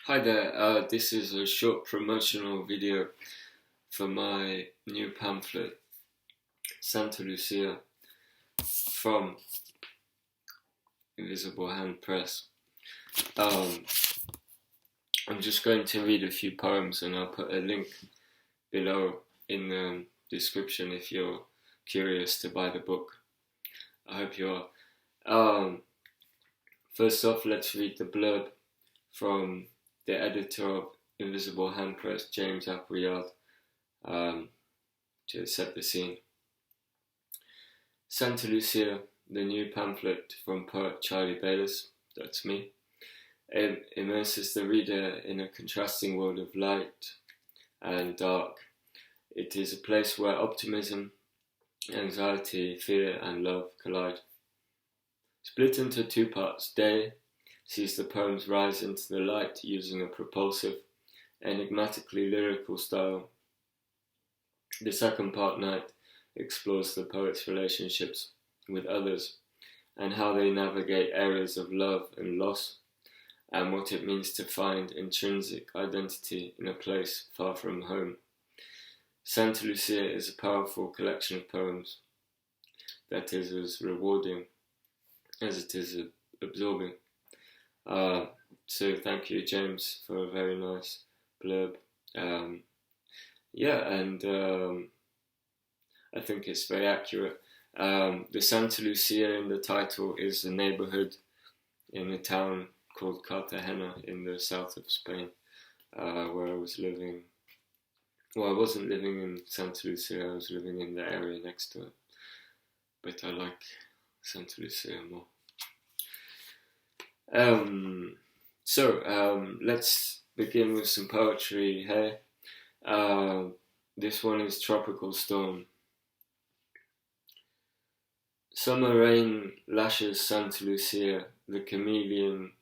Hi there, this is a short promotional video for my new pamphlet, Santa Lucia, from Invisible Hand Press. Um, I'm just going to read a few poems and I'll put a link below in the description if you're curious to buy the book. I hope you are. First off, let's read the blurb from the editor of Invisible Hand Press, James Appleyard, to set the scene. Santa Lucia, the new pamphlet from poet Charlie Bayliss, that's me, immerses the reader in a contrasting world of light and dark. It is a place where optimism, anxiety, fear, and love collide. Split into two parts, Day sees the poems rise into the light using a propulsive, enigmatically lyrical style. The second part, Night, explores the poet's relationships with others and how they navigate areas of love and loss, and what it means to find intrinsic identity in a place far from home. Santa Lucia is a powerful collection of poems that is as rewarding as it is absorbing. So thank you, James, for a very nice blurb. I think it's very accurate. The Santa Lucia in the title is a neighborhood in a town called Cartagena in the south of Spain, where I was living. Well, I wasn't living in Santa Lucia, I was living in the area next to it. But I like Santa Lucia more. Let's begin with some poetry here. This one is Tropical Storm. Summer rain lashes Santa Lucia, the chameleon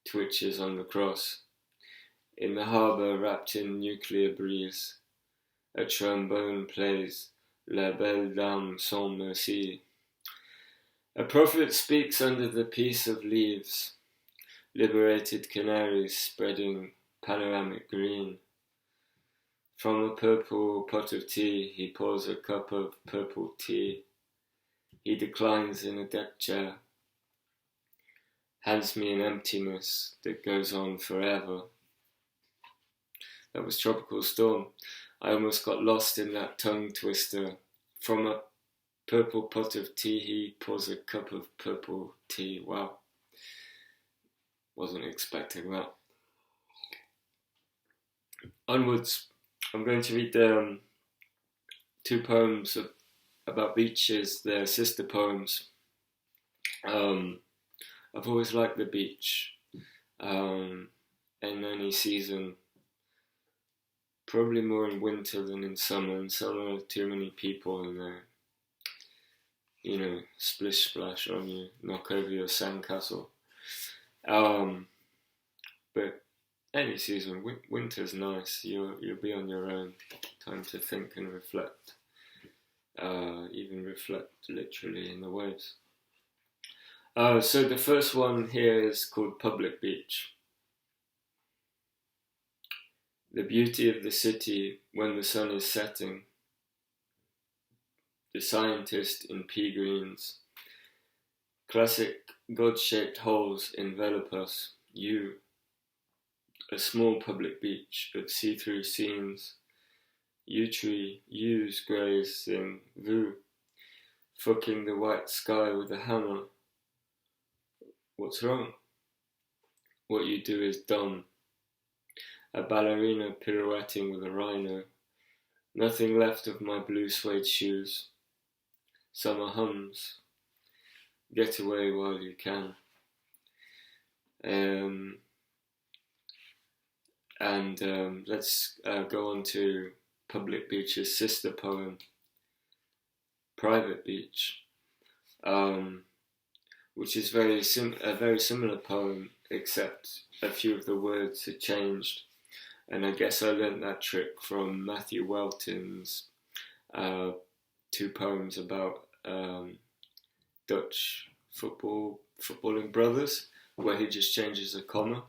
twitches on the cross. In the harbour wrapped in nuclear breeze, a trombone plays La Belle Dame sans merci. A prophet speaks under the peace of leaves, liberated canaries spreading panoramic green. From a purple pot of tea he pours a cup of purple tea. He declines in a deck chair, hands me an emptiness that goes on forever. That was Tropical Storm. I almost got lost in that tongue twister. From a purple pot of tea he pours a cup of purple tea. Wow. Wasn't expecting that. Onwards, I'm going to read two poems about beaches. They're sister poems. I've always liked the beach. In any season, probably more in winter than in summer. In summer, too many people and they, splish splash on you, knock over your sandcastle. But any season, winter's nice. You'll be on your own, time to think and reflect. Even reflect literally in the waves. So the first one here is called Public Beach. The beauty of the city when the sun is setting. The scientist in pea greens. Classic God-shaped holes envelop us. You. A small public beach of see-through scenes. Yew tree, yews grazing, vu. Fucking the white sky with a hammer. What's wrong? What you do is dumb. A ballerina pirouetting with a rhino. Nothing left of my blue suede shoes. Summer hums. Get away while you can. Let's go on to Public Beach's sister poem, Private Beach, which is a very similar poem, except a few of the words had changed. And I guess I learnt that trick from Matthew Welton's two poems about Dutch footballing brothers, where he just changes a comma.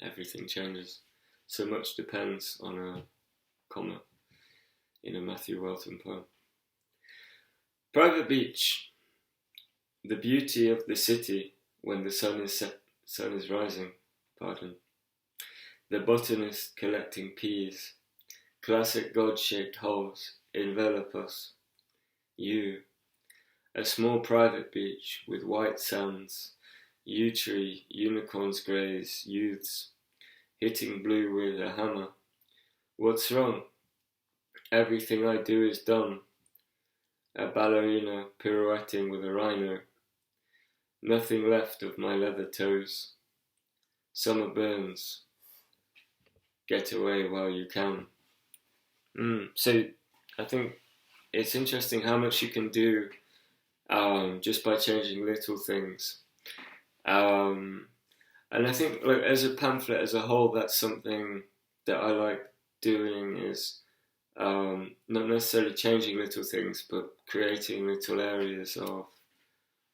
everything changes. So much depends on a comma in a Matthew Walton poem. Private beach. The beauty of the city when the sun is rising. The botanist collecting peas. Classic God-shaped holes envelop us. You. A small private beach with white sands. Yew tree, unicorns graze, youths. Hitting blue with a hammer. What's wrong? Everything I do is done. A ballerina pirouetting with a rhino. Nothing left of my leather toes. Summer burns. Get away while you can. So I think it's interesting how much you can do just by changing little things. And I think, like, as a pamphlet as a whole, that's something that I like doing, is not necessarily changing little things, but creating little areas of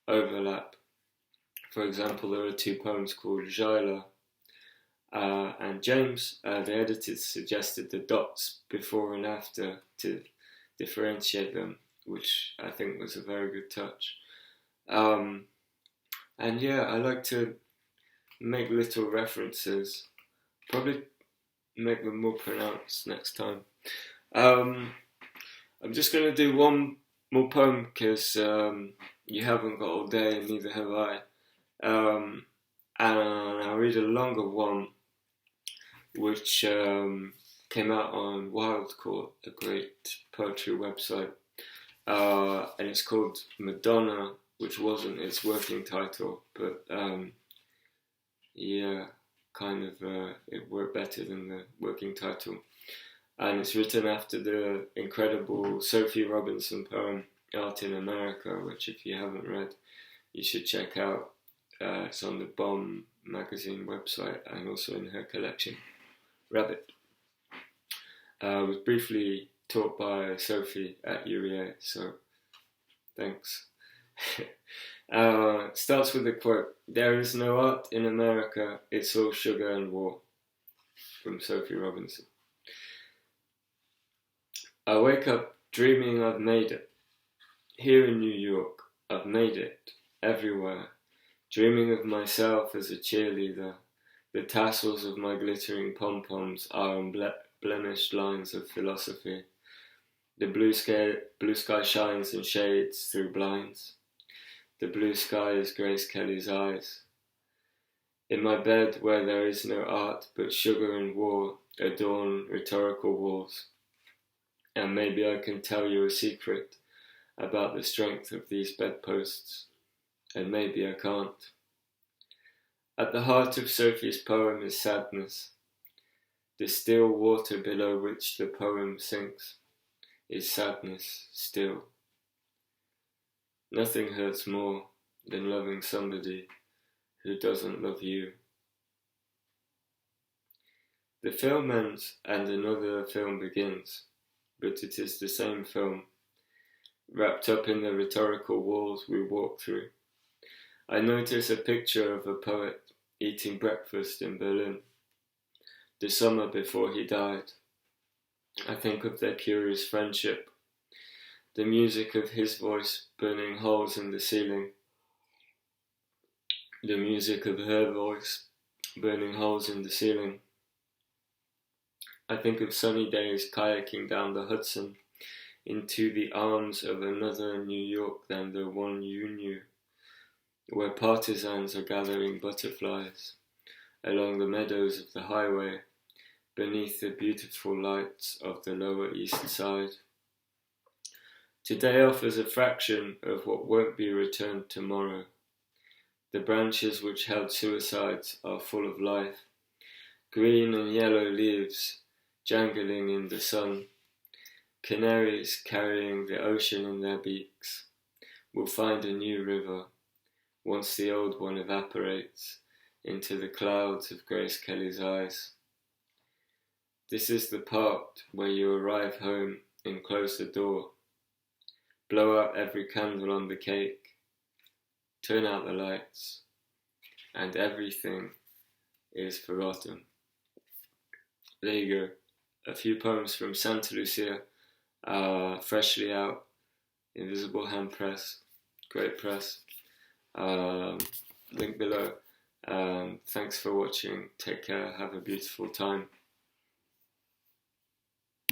overlap. For example, there are two poems called Jaila and James. The editors suggested the dots before and after to differentiate them, which I think was a very good touch. And yeah, I like to make little references, probably make them more pronounced next time. I'm just going to do one more poem because you haven't got all day and neither have I. And I'll read a longer one which came out on Wildcourt, a great poetry website, and it's called Madonna, which wasn't its working title, but it worked better than the working title. And it's written after the incredible Sophie Robinson poem, Art in America, which if you haven't read, you should check out. It's on the Bomb magazine website and also in her collection, Rabbit. Was briefly taught by Sophie at UEA, so thanks. Starts with a quote: "There is no art in America, it's all sugar and war," from Sophie Robinson. I wake up dreaming I've made it. Here in New York, I've made it. Everywhere. Dreaming of myself as a cheerleader. The tassels of my glittering pom-poms are on blemished lines of philosophy. The blue sky shines and shades through blinds. The blue sky is Grace Kelly's eyes. In my bed where there is no art but sugar and war adorn rhetorical walls. And maybe I can tell you a secret about the strength of these bedposts, and maybe I can't. At the heart of Sophie's poem is sadness. The still water below which the poem sinks is sadness still. Nothing hurts more than loving somebody who doesn't love you. The film ends and another film begins, but it is the same film, wrapped up in the rhetorical walls we walk through. I notice a picture of a poet eating breakfast in Berlin, the summer before he died. I think of their curious friendship, the music of his voice burning holes in the ceiling, the music of her voice burning holes in the ceiling. I think of sunny days kayaking down the Hudson into the arms of another New York than the one you knew, where partisans are gathering butterflies along the meadows of the highway beneath the beautiful lights of the Lower East Side. Today offers a fraction of what won't be returned tomorrow. The branches which held suicides are full of life, green and yellow leaves jangling in the sun. Canaries carrying the ocean in their beaks will find a new river once the old one evaporates into the clouds of Grace Kelly's eyes. This is the part where you arrive home and close the door, blow out every candle on the cake, turn out the lights, and everything is forgotten. There you go. A few poems from Santa Lucía, freshly out, invisible hand press, great press. Link below. Thanks for watching. Take care. Have a beautiful time.